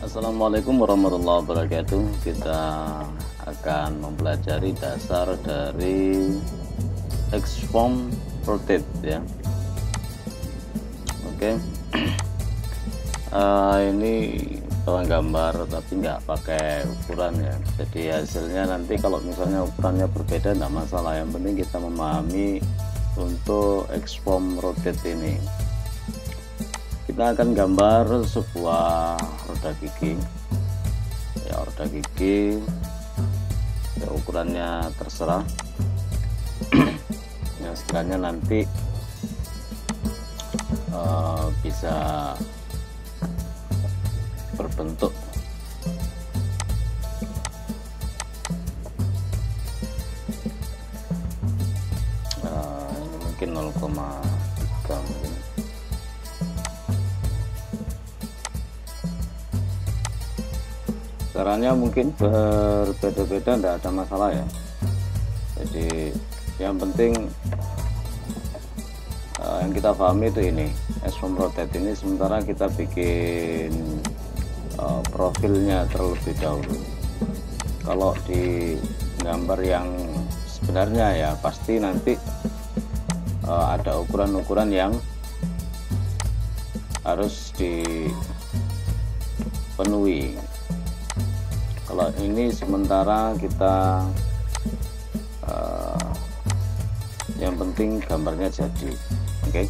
Assalamualaikum warahmatullahi wabarakatuh. Kita akan mempelajari dasar dari X-form rotate ya. Oke. Ini bawang gambar tapi nggak pakai ukuran ya. Jadi hasilnya nanti kalau misalnya ukurannya berbeda tidak masalah. Yang penting kita memahami untuk X-form rotate ini. Kita akan gambar sebuah roda gigi ya, roda gigi ya, ukurannya terserah ya, sekiranya nanti bisa berbentuk ini mungkin 0,3 mungkin. Caranya mungkin berbeda-beda, tidak ada masalah ya. Jadi yang penting yang kita pahami itu ini X-form rotate ini, sementara kita bikin profilnya terlebih dahulu. Kalau di gambar yang sebenarnya ya pasti nanti ada ukuran-ukuran yang harus dipenuhi. Kalau ini sementara kita yang penting gambarnya jadi. Oke.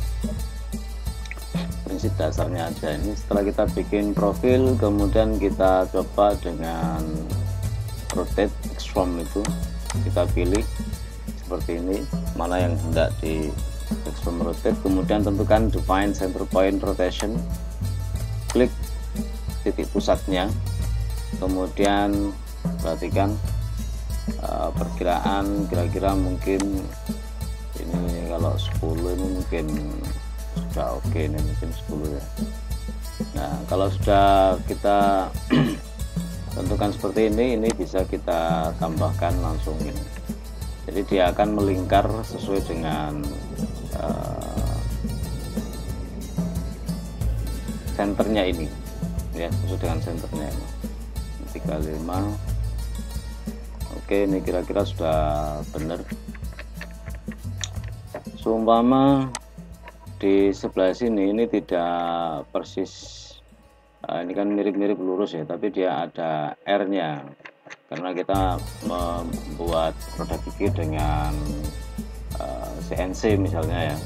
Prinsip dasarnya aja ini. Setelah kita bikin profil, kemudian kita coba dengan rotate X-form itu, kita pilih seperti ini, mana yang hendak di X-form rotate, kemudian tentukan define center point rotation, klik titik pusatnya. Kemudian perhatikan perkiraan kira-kira mungkin ini kalau 10 ini mungkin sudah oke, ini mungkin 10 ya. Nah kalau sudah kita tentukan seperti ini bisa kita tambahkan langsung ini. Jadi dia akan melingkar sesuai dengan senternya ini ya, sesuai dengan senternya ini 35. Oke, ini kira-kira sudah benar. Seumpama di sebelah sini ini tidak persis, ini kan mirip-mirip lurus ya, tapi dia ada R-nya karena kita membuat roda gigi dengan CNC misalnya ya.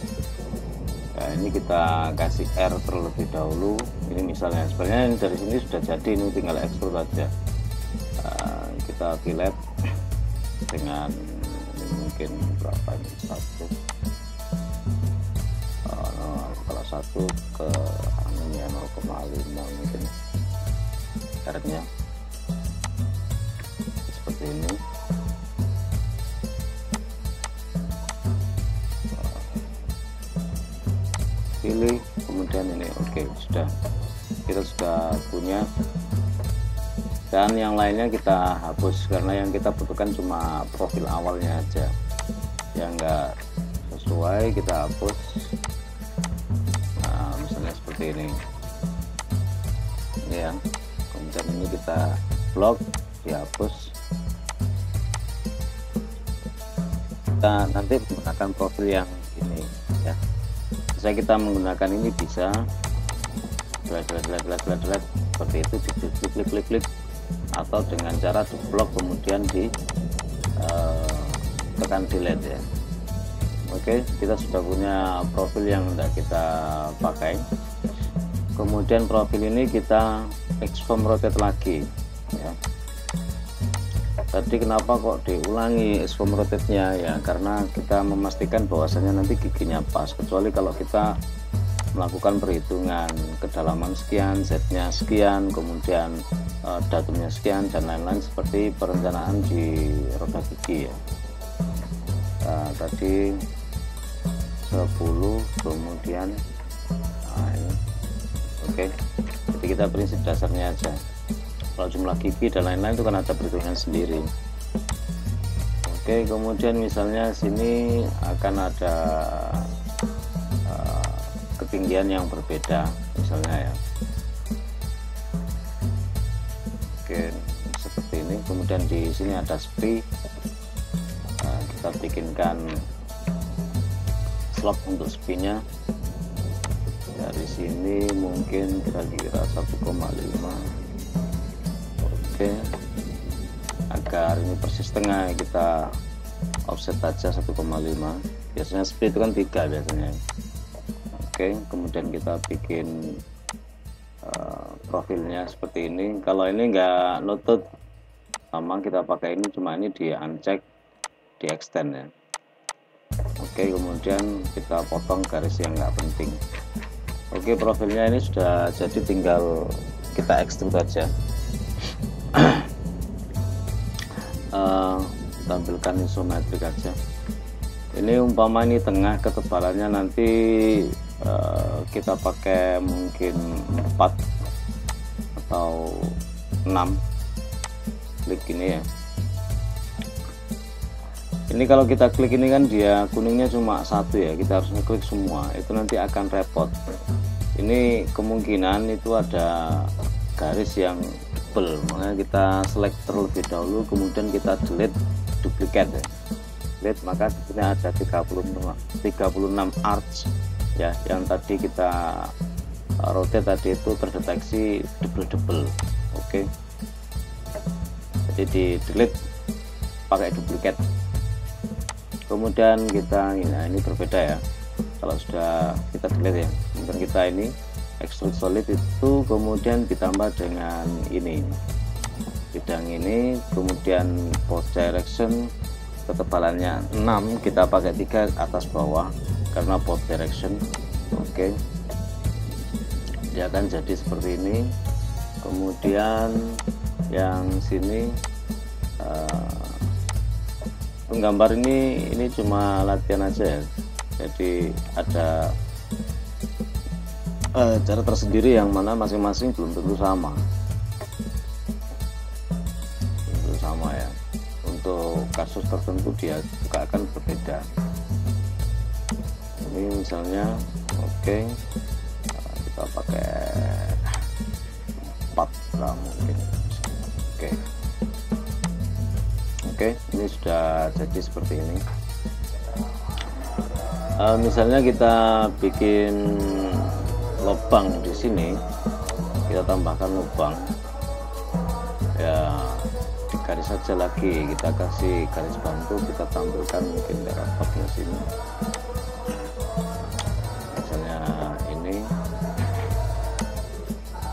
Nah, ini kita kasih R terlebih dahulu. Ini misalnya sebenarnya dari sini sudah jadi, ini tinggal ekstrud saja. Kita fillet dengan ini mungkin berapa ini, kalau satu ke ini 0,5 mungkin R-nya seperti ini. Pilih kemudian ini oke, kita sudah punya, dan yang lainnya kita hapus karena yang kita butuhkan cuma profil awalnya aja, yang enggak sesuai kita hapus. Nah misalnya seperti ini ya, kemudian ini kita blok, dihapus. Kita nanti menggunakan profil yang ini ya. Bisa kita menggunakan ini, bisa seperti itu, klik atau dengan cara di blok kemudian di tekan delete ya. Oke, kita sudah punya profil yang tidak kita pakai. Kemudian profil ini kita X-form rotate lagi ya. Tadi kenapa kok diulangi X-form rotate-nya ya, karena kita memastikan bahwasanya nanti giginya pas, kecuali kalau kita melakukan perhitungan kedalaman sekian, Z-nya sekian, kemudian datumnya sekian dan lain-lain seperti perencanaan di roda gigi ya. Nah, tadi 10 kemudian ini. Oke, jadi kita prinsip dasarnya aja. Kalau jumlah gigi dan lain-lain itu kan ada perhitungan sendiri. Oke, kemudian misalnya sini akan ada ketinggian yang berbeda misalnya ya. Oke, seperti ini. Kemudian di sini ada spree. Kita bikinkan slot untuk spinnya. Dari sini mungkin kira-kira 1,5. Oke, agar ini persis tengah kita offset aja 1,5. Biasanya spree itu kan 3 biasanya. Oke, kemudian kita bikin profilnya seperti ini. Kalau ini enggak nutut sama, kita pakai ini, cuma ini di uncheck, di extend ya. Oke, kemudian kita potong garis yang enggak penting. Oke, profilnya ini sudah jadi, tinggal kita extrude aja. Tampilkan isometrik aja. Ini umpama ini tengah, ketebalannya nanti kita pakai mungkin 4 atau 6. Klik ini ya. Ini kalau kita klik ini kan dia kuningnya cuma 1 ya, kita harus ngeklik semua, itu nanti akan repot. Ini kemungkinan itu ada garis yang tebal, makanya kita select terlebih dahulu, kemudian kita delete duplicate ya. Delete, maka di sini ada 36 arch ya, yang tadi kita rotate tadi itu terdeteksi double. Oke, jadi di delete pakai duplicate. Kemudian kita ini berbeda ya, kalau sudah kita delete ya, kemudian kita ini extrude solid itu kemudian ditambah dengan ini bidang ini, kemudian post direction ketebalannya 6, kita pakai 3 atas bawah karena post direction. Oke, dia akan jadi seperti ini. Kemudian yang sini penggambar ini cuma latihan aja ya, jadi ada cara tersendiri yang mana masing-masing belum tentu sama ya. Untuk kasus tertentu dia juga akan berbeda. Ini misalnya oke, kita pakai 4 lah mungkin. Oke, ini sudah jadi seperti ini. Misalnya kita bikin lubang di sini, kita tambahkan lubang ya, di garis saja lagi, kita kasih garis bantu, kita tampilkan mungkin daerah topnya sini, misalnya ini.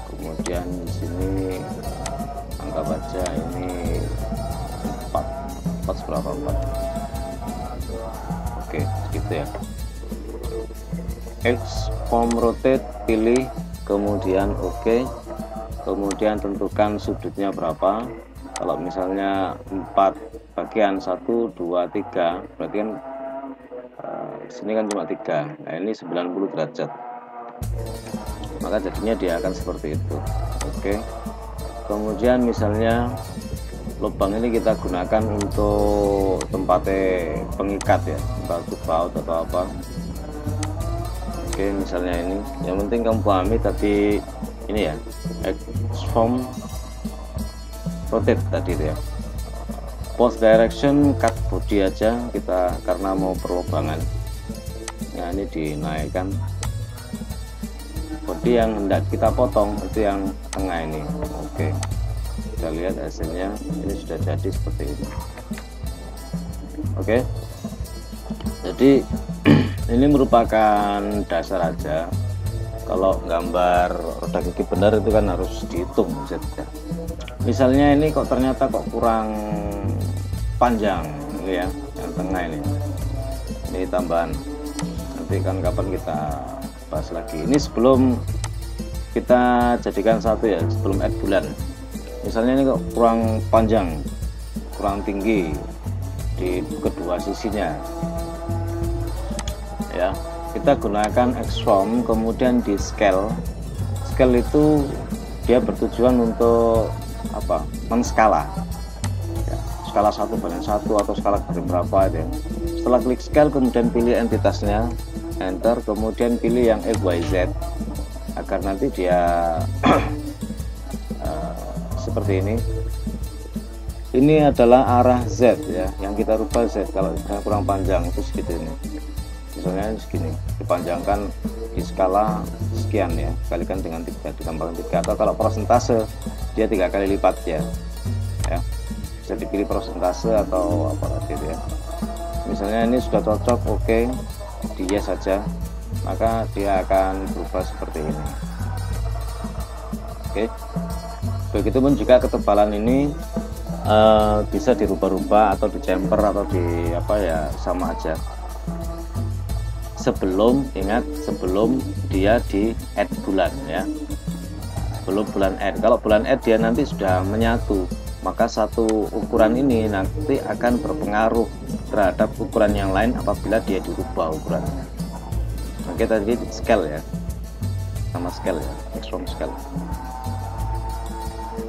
Kemudian di sini anggap aja ini 4 seberapa 4. Oke, gitu ya. Form rotate, pilih, kemudian oke, kemudian tentukan sudutnya berapa. Kalau misalnya 4 bagian 1, 2, 3, berarti kan sini kan cuma 3. Nah ini 90 derajat, maka jadinya dia akan seperti itu. Oke, kemudian misalnya lubang ini kita gunakan untuk tempatnya pengikat ya, entah itu baut atau apa. Oke, misalnya ini, yang penting kamu pahami tadi ini ya, form rotate tadi itu ya. Post direction cut body aja kita karena mau perlobangan. Nah ini dinaikkan, body yang hendak kita potong itu yang tengah ini. Oke, kita lihat hasilnya, ini sudah jadi seperti ini. Oke, jadi ini merupakan dasar aja. Kalau gambar roda gigi benar itu kan harus dihitung saja. Misalnya ini kok ternyata kok kurang panjang ini ya, yang tengah ini tambahan, nanti kan kapan kita bahas lagi. Ini sebelum kita jadikan satu ya, sebelum add bulan. Misalnya ini kok kurang panjang, kurang tinggi di kedua sisinya ya, kita gunakan X-form, kemudian di scale itu dia bertujuan untuk apa, menskala ya, skala 1/1 atau skala dari berapa itu ya. Setelah klik scale kemudian pilih entitasnya, enter, kemudian pilih yang XYZ agar nanti dia seperti ini. Ini adalah arah Z ya, yang kita rubah Z. Kalau kurang panjang itu segitu ini. Misalnya segini, dipanjangkan di skala sekian ya, kalikan dengan 3, ditambahkan 3. Atau kalau persentase dia 3 kali lipat ya. Bisa dipilih persentase atau apa tadi ya. Misalnya ini sudah cocok, oke, di yes saja, maka dia akan berubah seperti ini. Oke. Begitupun juga ketebalan ini bisa dirubah-rubah atau dicemper atau di apa ya, sama aja. Sebelum dia di add bulan ya, belum bulan add. Kalau bulan add dia nanti sudah menyatu, maka satu ukuran ini nanti akan berpengaruh terhadap ukuran yang lain apabila dia dirubah ukurannya. Oke, tadi scale ya, sama scale ya, extreme scale.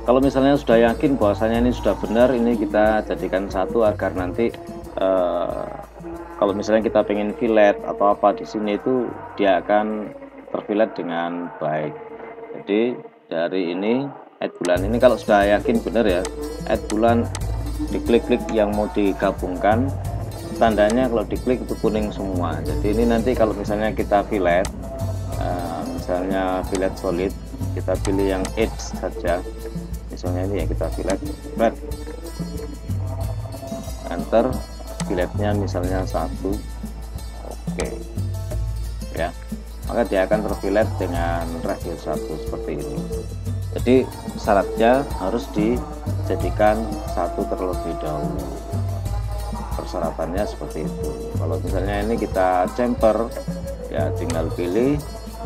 Kalau misalnya sudah yakin bahwasanya ini sudah benar, ini kita jadikan satu agar nanti kalau misalnya kita pengen fillet atau apa di sini itu dia akan terfillet dengan baik. Jadi dari ini add bulan ini kalau sudah yakin benar ya, add bulan diklik-klik yang mau digabungkan, tandanya kalau diklik itu kuning semua. Jadi ini nanti kalau misalnya kita fillet, misalnya fillet solid, kita pilih yang edge saja. Misalnya ini ya, kita fillet, enter, filletnya misalnya 1, oke ya, maka dia akan terfillet dengan radius 1 seperti ini. Jadi syaratnya harus dijadikan 1 terlebih dahulu, persyaratannya seperti itu. Kalau misalnya ini kita chamfer ya, tinggal pilih,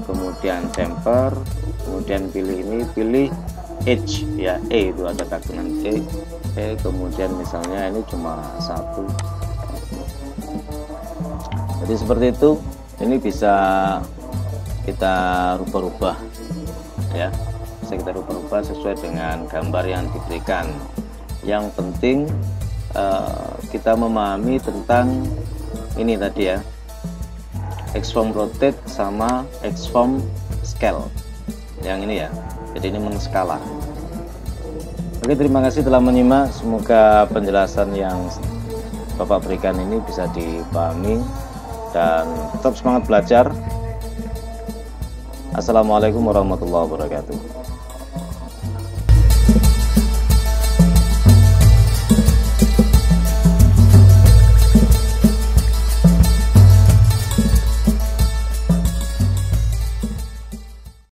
kemudian chamfer, kemudian pilih ini, pilih edge ya, itu ada tagunan kemudian misalnya ini cuma 1. Jadi seperti itu, ini bisa kita rubah-rubah ya, bisa kita rubah-rubah sesuai dengan gambar yang diberikan. Yang penting kita memahami tentang ini tadi ya, X-form rotate sama X-form scale yang ini ya. Jadi ini menskala. Oke, terima kasih telah menyimak. Semoga penjelasan yang Bapak berikan ini bisa dipahami dan tetap semangat belajar. Assalamualaikum warahmatullahi wabarakatuh.